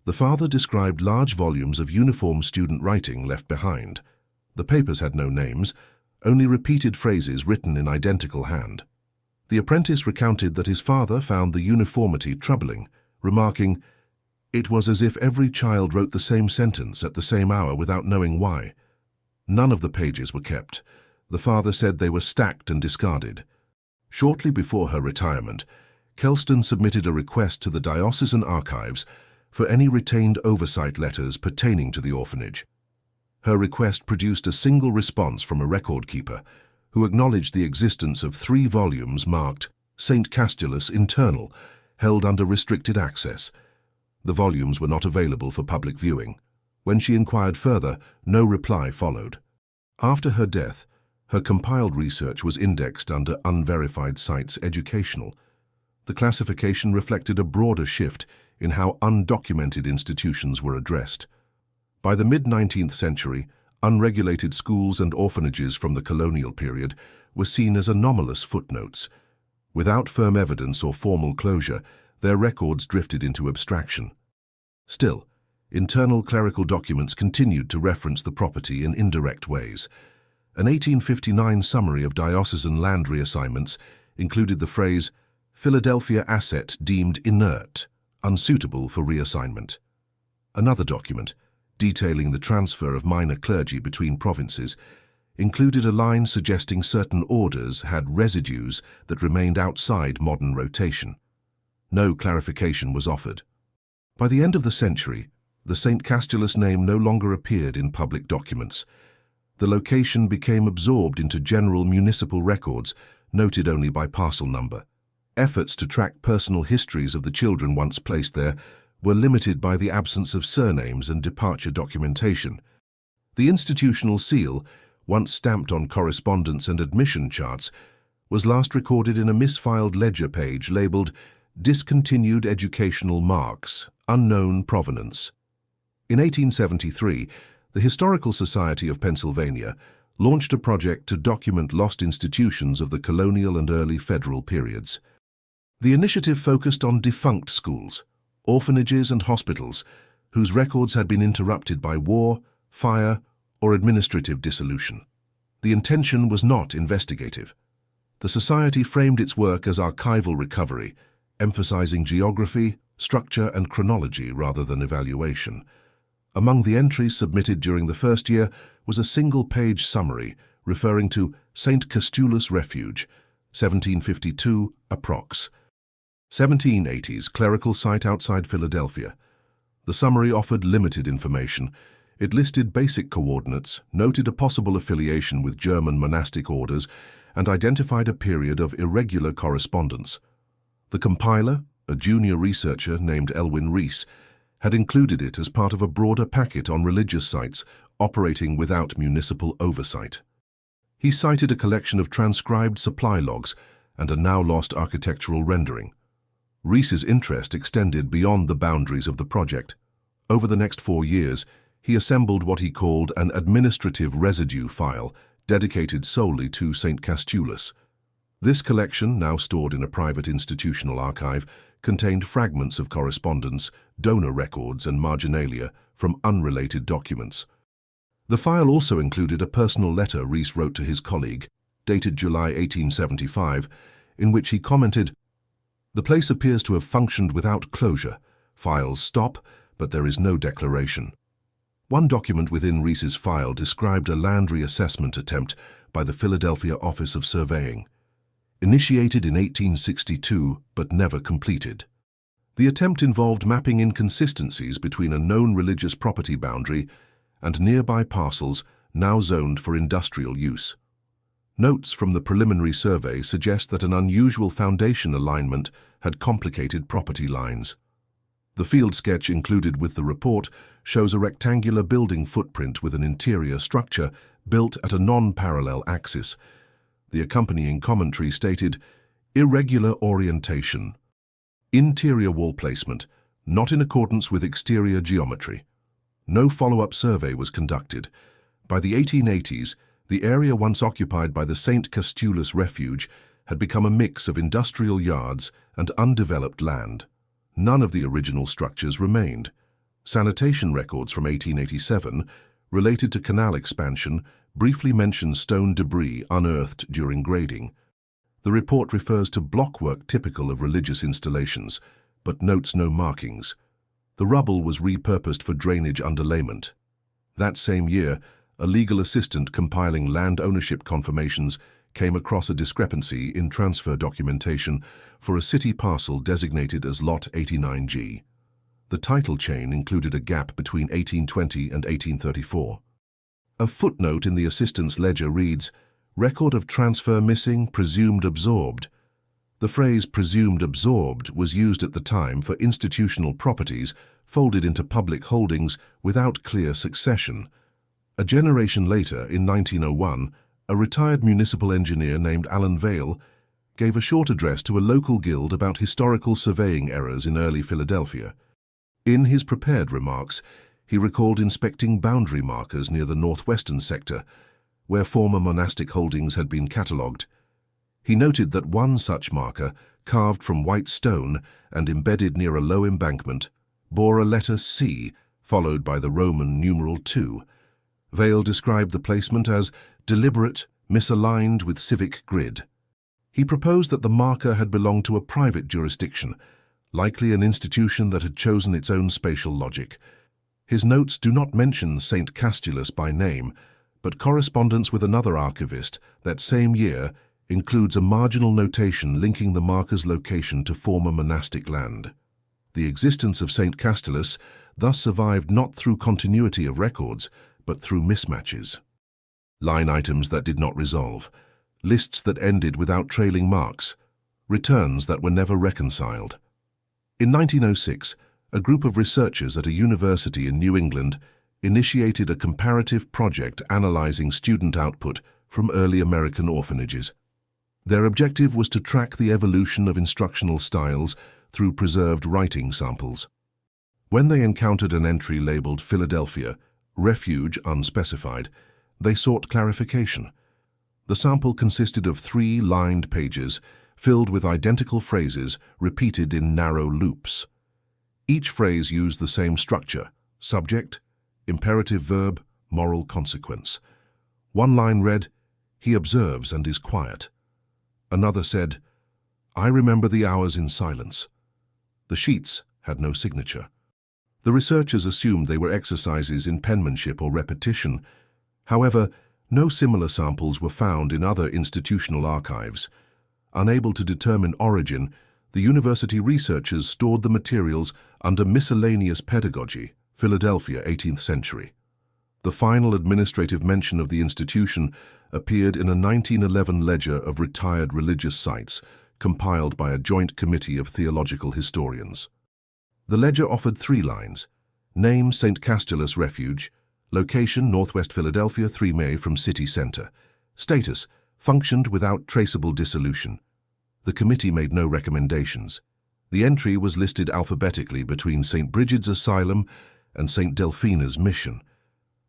the father described large volumes of uniform student writing left behind. The papers had no names, only repeated phrases written in identical hand. The apprentice recounted that his father found the uniformity troubling, remarking, "It was as if every child wrote the same sentence at the same hour without knowing why." None of the pages were kept. The father said they were stacked and discarded. Shortly before her retirement, Kelston submitted a request to the diocesan archives for any retained oversight letters pertaining to the orphanage. Her request produced a single response from a record keeper, who acknowledged the existence of 3 volumes marked St. Castulus Internal, held under restricted access. The volumes were not available for public viewing. When she inquired further, no reply followed. After her death, her compiled research was indexed under Unverified Sites Educational. The classification reflected a broader shift in how undocumented institutions were addressed. By the mid-19th century, unregulated schools and orphanages from the colonial period were seen as anomalous footnotes. Without firm evidence or formal closure, their records drifted into abstraction. Still, internal clerical documents continued to reference the property in indirect ways. An 1859 summary of diocesan land reassignments included the phrase, "Philadelphia asset deemed inert, unsuitable for reassignment." Another document, detailing the transfer of minor clergy between provinces, included a line suggesting certain orders had residues that remained outside modern rotation. No clarification was offered. By the end of the century, the St. Castulus name no longer appeared in public documents. The location became absorbed into general municipal records, noted only by parcel number. Efforts to track personal histories of the children once placed there were limited by the absence of surnames and departure documentation. The institutional seal, once stamped on correspondence and admission charts, was last recorded in a misfiled ledger page labeled "Discontinued Educational Marks, Unknown Provenance." In 1873, the Historical Society of Pennsylvania launched a project to document lost institutions of the colonial and early federal periods. The initiative focused on defunct schools, orphanages and hospitals whose records had been interrupted by war, fire, or administrative dissolution. The intention was not investigative. The Society framed its work as archival recovery, emphasizing geography, structure, and chronology rather than evaluation. Among the entries submitted during the first year was a single-page summary referring to St. Castulus Refuge, 1752, approx. 1780s clerical site outside Philadelphia. The summary offered limited information. It listed basic coordinates, noted a possible affiliation with German monastic orders, and identified a period of irregular correspondence. The compiler, a junior researcher named Elwin Rees, had included it as part of a broader packet on religious sites operating without municipal oversight. He cited a collection of transcribed supply logs and a now-lost architectural rendering. Rees's interest extended beyond the boundaries of the project. Over the next 4 years, he assembled what he called an administrative residue file dedicated solely to St. Castulus. This collection, now stored in a private institutional archive, contained fragments of correspondence, donor records, and marginalia from unrelated documents. The file also included a personal letter Rees wrote to his colleague, dated July 1875, in which he commented, "The place appears to have functioned without closure. Files stop, but there is no declaration." One document within Rees's file described a land reassessment attempt by the Philadelphia Office of Surveying, initiated in 1862 but never completed. The attempt involved mapping inconsistencies between a known religious property boundary and nearby parcels now zoned for industrial use. Notes from the preliminary survey suggest that an unusual foundation alignment had complicated property lines. The field sketch included with the report shows a rectangular building footprint with an interior structure built at a non-parallel axis. The accompanying commentary stated, "Irregular orientation. Interior wall placement, not in accordance with exterior geometry." No follow-up survey was conducted. By the 1880s, the area once occupied by the St. Castulus Refuge had become a mix of industrial yards and undeveloped land. None of the original structures remained. Sanitation records from 1887, related to canal expansion, briefly mention stone debris unearthed during grading. The report refers to blockwork typical of religious installations, but notes no markings. The rubble was repurposed for drainage underlayment. That same year, a legal assistant compiling land ownership confirmations came across a discrepancy in transfer documentation for a city parcel designated as Lot 89G. The title chain included a gap between 1820 and 1834. A footnote in the assistant's ledger reads, "Record of transfer missing, presumed absorbed." The phrase presumed absorbed was used at the time for institutional properties folded into public holdings without clear succession. A generation later, in 1901, a retired municipal engineer named Alan Vale gave a short address to a local guild about historical surveying errors in early Philadelphia. In his prepared remarks, he recalled inspecting boundary markers near the northwestern sector, where former monastic holdings had been catalogued. He noted that one such marker, carved from white stone and embedded near a low embankment, bore a letter C, followed by the Roman numeral II. Vale described the placement as deliberate, misaligned with civic grid. He proposed that the marker had belonged to a private jurisdiction, likely an institution that had chosen its own spatial logic. His notes do not mention St. Castulus by name, but correspondence with another archivist that same year includes a marginal notation linking the marker's location to former monastic land. The existence of St. Castulus thus survived not through continuity of records, but through mismatches. Line items that did not resolve, lists that ended without trailing marks, returns that were never reconciled. In 1906, a group of researchers at a university in New England initiated a comparative project analyzing student output from early American orphanages. Their objective was to track the evolution of instructional styles through preserved writing samples. When they encountered an entry labeled Philadelphia, Refuge unspecified, they sought clarification. The sample consisted of 3 lined pages filled with identical phrases repeated in narrow loops. Each phrase used the same structure: subject, imperative verb, moral consequence. One line read, "He observes and is quiet." Another said, "I remember the hours in silence." The sheets had no signature. The researchers assumed they were exercises in penmanship or repetition. However, no similar samples were found in other institutional archives. Unable to determine origin, the university researchers stored the materials under Miscellaneous Pedagogy, Philadelphia, 18th century. The final administrative mention of the institution appeared in a 1911 ledger of retired religious sites, compiled by a joint committee of theological historians. The ledger offered 3 lines: name St. Castulus Refuge, location Northwest Philadelphia, 3 May from city center, status functioned without traceable dissolution. The committee made no recommendations. The entry was listed alphabetically between St. Brigid's Asylum and St. Delphina's Mission.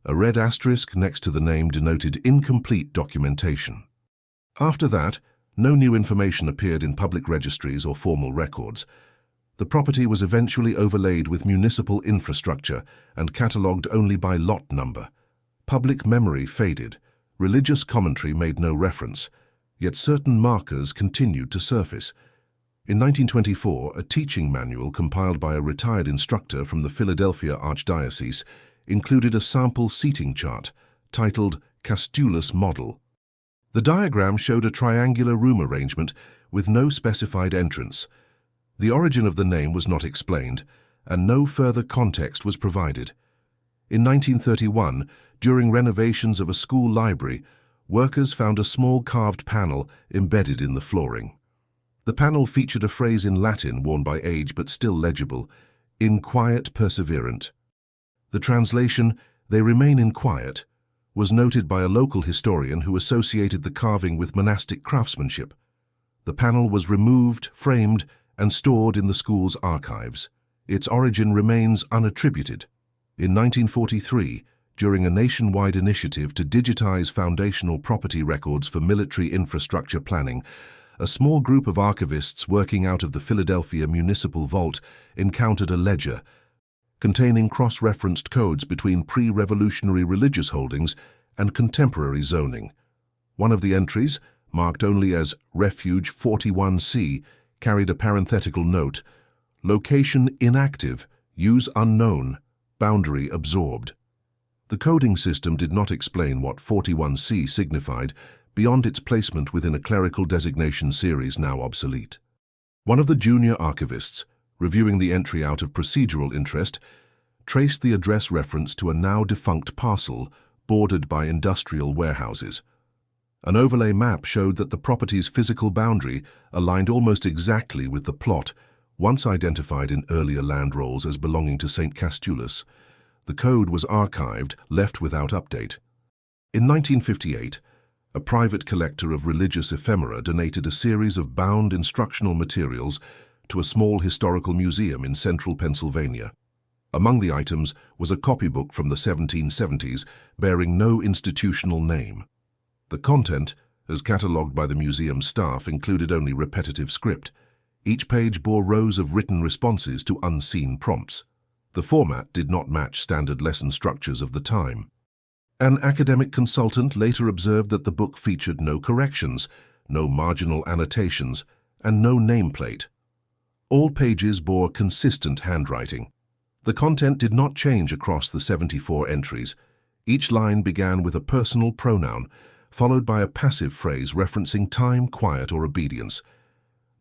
A red asterisk next to the name denoted incomplete documentation. After that, no new information appeared in public registries or formal records. The property was eventually overlaid with municipal infrastructure and catalogued only by lot number. Public memory faded. Religious commentary made no reference, yet certain markers continued to surface. In 1924, a teaching manual compiled by a retired instructor from the Philadelphia Archdiocese included a sample seating chart titled Castulus Model. The diagram showed a triangular room arrangement with no specified entrance. The origin of the name was not explained, and no further context was provided. In 1931, during renovations of a school library, workers found a small carved panel embedded in the flooring. The panel featured a phrase in Latin worn by age but still legible: "In quiet perseverant." The translation, "They remain in quiet," was noted by a local historian who associated the carving with monastic craftsmanship. The panel was removed, framed, and stored in the school's archives. Its origin remains unattributed. In 1943, during a nationwide initiative to digitize foundational property records for military infrastructure planning, a small group of archivists working out of the Philadelphia Municipal Vault encountered a ledger containing cross-referenced codes between pre-revolutionary religious holdings and contemporary zoning. One of the entries, marked only as Refuge 41C, carried a parenthetical note, "Location inactive, use unknown, boundary absorbed." The coding system did not explain what 41C signified beyond its placement within a clerical designation series now obsolete. One of the junior archivists, reviewing the entry out of procedural interest, traced the address reference to a now-defunct parcel bordered by industrial warehouses. An overlay map showed that the property's physical boundary aligned almost exactly with the plot, once identified in earlier land rolls as belonging to St. Castulus. The code was archived, left without update. In 1958, a private collector of religious ephemera donated a series of bound instructional materials to a small historical museum in central Pennsylvania. Among the items was a copybook from the 1770s bearing no institutional name. The content, as catalogued by the museum staff, included only repetitive script. Each page bore rows of written responses to unseen prompts. The format did not match standard lesson structures of the time. An academic consultant later observed that the book featured no corrections, no marginal annotations, and no nameplate. All pages bore consistent handwriting. The content did not change across the 74 entries. Each line began with a personal pronoun, followed by a passive phrase referencing time, quiet, or obedience.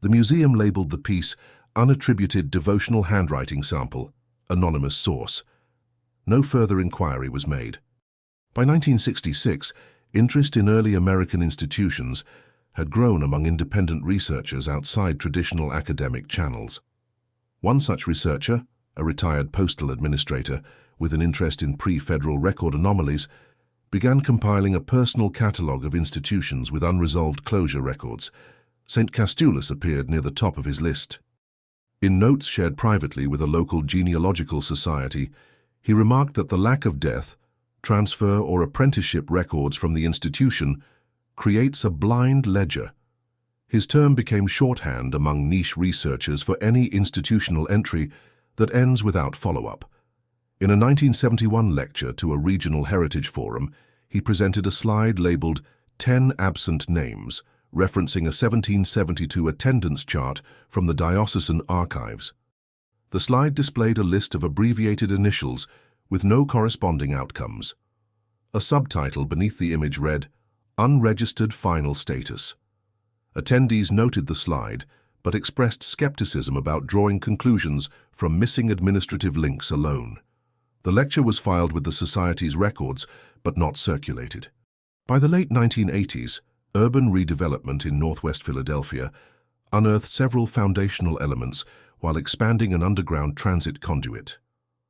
The museum labeled the piece Unattributed Devotional Handwriting Sample, Anonymous Source. No further inquiry was made. By 1966, interest in early American institutions had grown among independent researchers outside traditional academic channels. One such researcher, a retired postal administrator with an interest in pre-federal record anomalies, began compiling a personal catalogue of institutions with unresolved closure records. St. Castulus appeared near the top of his list. In notes shared privately with a local genealogical society, he remarked that the lack of death, transfer, or apprenticeship records from the institution creates a blind ledger. His term became shorthand among niche researchers for any institutional entry that ends without follow-up. In a 1971 lecture to a regional heritage forum, he presented a slide labeled 10 Absent Names, referencing a 1772 attendance chart from the diocesan archives. The slide displayed a list of abbreviated initials with no corresponding outcomes. A subtitle beneath the image read, Unregistered Final Status. Attendees noted the slide, but expressed skepticism about drawing conclusions from missing administrative links alone. The lecture was filed with the Society's records, but not circulated. By the late 1980s, urban redevelopment in northwest Philadelphia unearthed several foundational elements while expanding an underground transit conduit.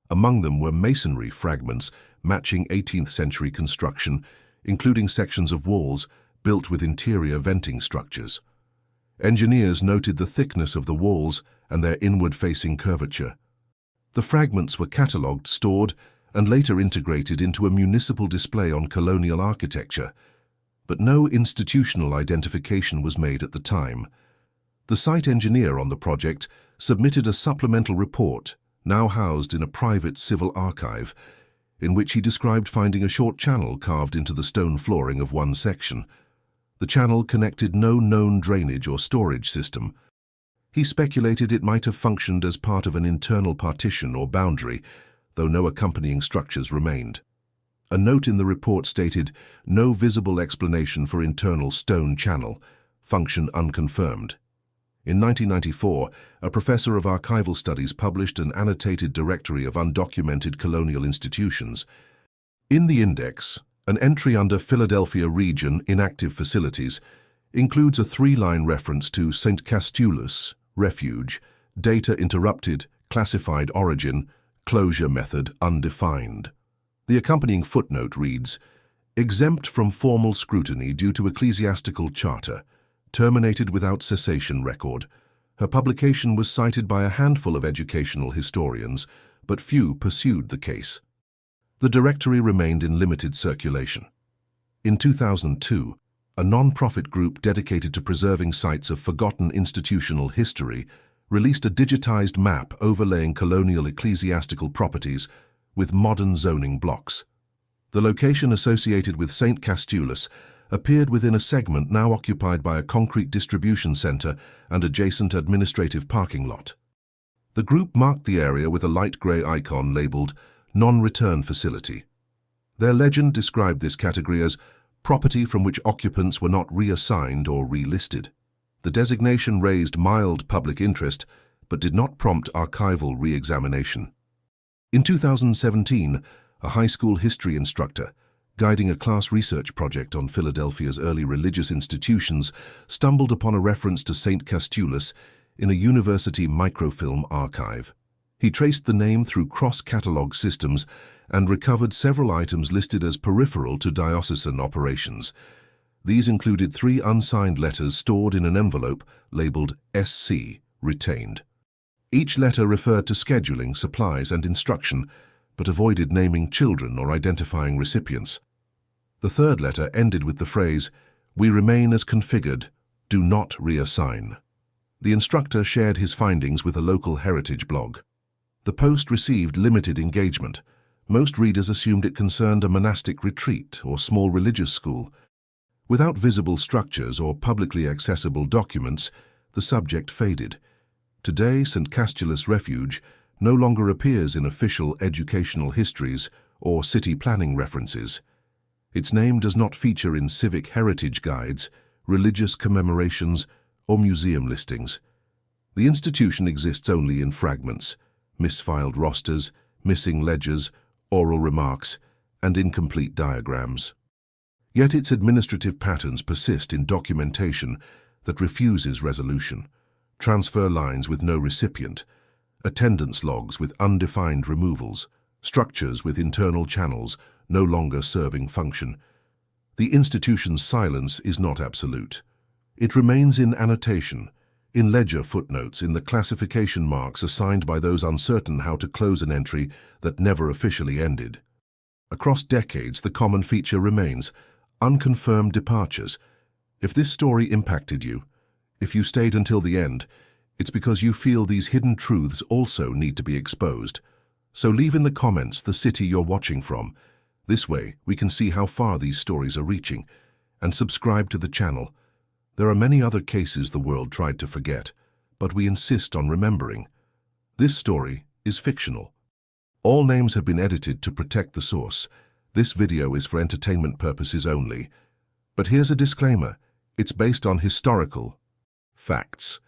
Among them were masonry fragments matching 18th century construction, including sections of walls built with interior venting structures. Engineers noted the thickness of the walls and their inward-facing curvature. The fragments were catalogued, stored, and later integrated into a municipal display on colonial architecture, but no institutional identification was made at the time. The site engineer on the project submitted a supplemental report, now housed in a private civil archive, in which he described finding a short channel carved into the stone flooring of one section. The channel connected no known drainage or storage system. He speculated it might have functioned as part of an internal partition or boundary, though no accompanying structures remained. A note in the report stated, "No visible explanation for internal stone channel, function unconfirmed." In 1994, a professor of archival studies published an annotated directory of undocumented colonial institutions. In the index, an entry under Philadelphia Region Inactive Facilities includes a 3-line reference to St. Castulus, Refuge, data interrupted, classified origin, closure method undefined. The accompanying footnote reads, exempt from formal scrutiny due to ecclesiastical charter, terminated without cessation record. Her publication was cited by a handful of educational historians, but few pursued the case. The directory remained in limited circulation. In 2002, a non-profit group dedicated to preserving sites of forgotten institutional history, released a digitized map overlaying colonial ecclesiastical properties with modern zoning blocks. The location associated with St. Castulus appeared within a segment now occupied by a concrete distribution center and adjacent administrative parking lot. The group marked the area with a light gray icon labeled Non-Return Facility. Their legend described this category as property from which occupants were not reassigned or relisted. The designation raised mild public interest, but did not prompt archival re-examination. In 2017, a high school history instructor, guiding a class research project on Philadelphia's early religious institutions, stumbled upon a reference to St. Castulus in a university microfilm archive. He traced the name through cross-catalog systems and recovered several items listed as peripheral to diocesan operations. These included 3 unsigned letters stored in an envelope labeled SC, retained. Each letter referred to scheduling, supplies, and instruction, but avoided naming children or identifying recipients. The 3rd letter ended with the phrase, "We remain as configured, do not reassign." The instructor shared his findings with a local heritage blog. The post received limited engagement. Most readers assumed it concerned a monastic retreat or small religious school. Without visible structures or publicly accessible documents, the subject faded. Today, St. Castulus Refuge no longer appears in official educational histories or city planning references. Its name does not feature in civic heritage guides, religious commemorations, or museum listings. The institution exists only in fragments, misfiled rosters, missing ledgers, oral remarks, and incomplete diagrams. Yet its administrative patterns persist in documentation that refuses resolution, transfer lines with no recipient, attendance logs with undefined removals, structures with internal channels no longer serving function. The institution's silence is not absolute. It remains in annotation, in ledger footnotes, in the classification marks assigned by those uncertain how to close an entry that never officially ended. Across decades, the common feature remains unconfirmed departures. If this story impacted you, if you stayed until the end, it's because you feel these hidden truths also need to be exposed. So leave in the comments the city you're watching from. This way, we can see how far these stories are reaching. And subscribe to the channel. There are many other cases the world tried to forget, but we insist on remembering. This story is fictional. All names have been edited to protect the source. This video is for entertainment purposes only. But here's a disclaimer. It's based on historical facts.